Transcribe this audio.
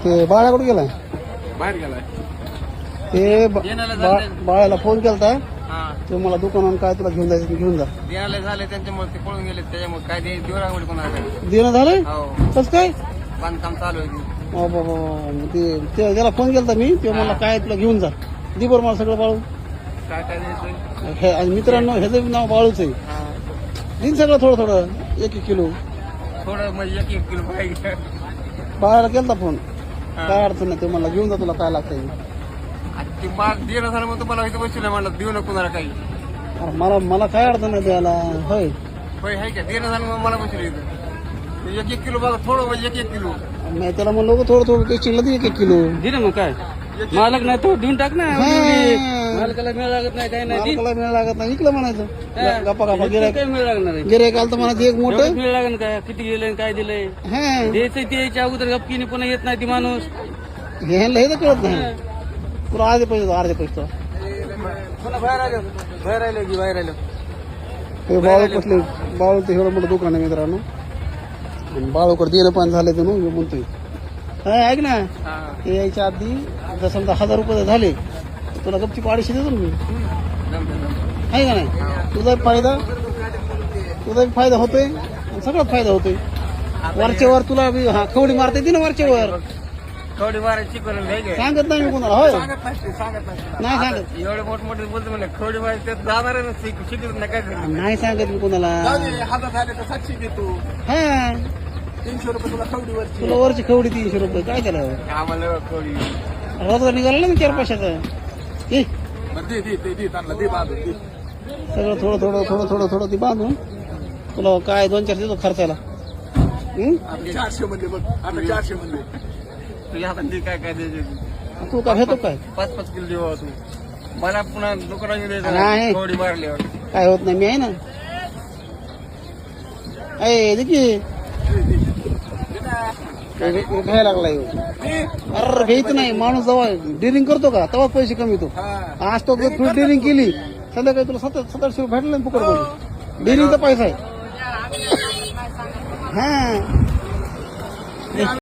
ते बाळा कुठे गेलाय? बाहेर गेलाय. ते बाळाला फोन केलता. हा ते मला दुकानात काय तुला घेऊन जायचं घेऊन जा. देण्याला झाले त्यांच्यामुळे ते पळून गेले. त्याच्यामुळे काय ते दिवरांगोडी कोणाला देणं झालंय हो कसं काय? बांधकाम चालू आहे. त्याला फोन केलता मी. ते मला काय तुला घेऊन जा. दे बरं मला सगळं बाळू. काय काय द्यायचं? हे आणि मित्रांनो ह्याचं नाव बाळूच आहे. दिन सगळं थोडं थोडं 1-1 किलो. थोडं म्हणजे 1-1 किलो पाहिजे. बाळाला केलता फोन. काय अडचण नाही. ते मला घेऊन जा तुला काय लागतंय. ते बाळ देणं झालं मग तुम्हाला इथं बसलं म्हणलं देऊ नको कुणाला काही. अरे मला काय अडचण नाही द्यायला. होय होय आहे का? देणं झालं मग मला बसलं इथं. 1-1 किलो बघा थोडं म्हणजे 1-1 किलो. नाही त्याला म्हणलं का थोडं थोडं टेस्टिंगला दे 1-1 किलो. दे ना मग काय मालक नाही तो देऊन टाक ना. मालकाला मिळ लागत नाही काही नाही. मला मिळ लागत नाही इकलं म्हणायचं. गप्पा गप्पा गिरायक काय मिळ लागणार आहे? गिरायक आलं तर म्हणायचं एक मोठं. मिळ लागणार काय? किती गेलं काय दिलंय हा द्यायचं ते याच्या अगोदर गपकीने पुन्हा येत नाही ती माणूस. ह्यांना हे तर कळत नाही. तुला अर्धे पैसे पुन्हा बाहेर आलो की बाहेर आलो. हे बाळू कसले बाळू ते एवढं मोठं दुकान आहे मित्रांनो. आणि बाळूकडे देणं पण झालं तर म्हणतोय. हा ऐक ना ते यायच्या आधी जर समजा 1000 रुपये झाले तुला गपची 250 देतो ना मी. आहे का नाही? तुझा फायदा होतोय आणि सगळाच फायदा होतोय. वरच्यावर तुला खवडी मारता येते ना वरच्यावर. थोडी मारायची करून घ्यायची. सांगत नाही मी कोणाला. होय सांगत नाही. नाही सांगत. एवढे मोठमोठे बोलतो म्हणजे खवडी मारायची त्यात जाणार आहे ना शिकत नाही काय करणार. नाही सांगत मी कोणाला. 1000 झाले तर 700 देतो. हा 300 रुपये तुला खवडीवरची. तुला वरची खवडी 300 रुपये काय त्याला. आम्हाला खवडी रोजगार निघाला ना 4 पैशाचं. दे त्यांना दे बांधून दे. सगळं थोडं थोडं थोडं थोडं थोडं ती बांधून तुला काय 2-4 देतो खर्चाला. 400 मध्ये बघ आता 400 मध्ये तुझ्या हातात काय काय द्यायचे. तू काय घेतो काय? 5-5 किलो देऊ तू. मला पुन्हा दुकानात नाही. द्यायचं खवडी मारल्यावर. काय होत नाही मी आहे ना. ऐ देखी घ्यायला लागलाय. अरे घ्यायचं नाही. माणूस जेव्हा डिरिंग करतो का तेव्हा पैसे कमी येतो. आज तो थोडी डिरिंग केली संध्याकाळी तुला 700 रुपये भेटले ना फुकट मध्ये. डिरिंगचा पैसा आहे. हा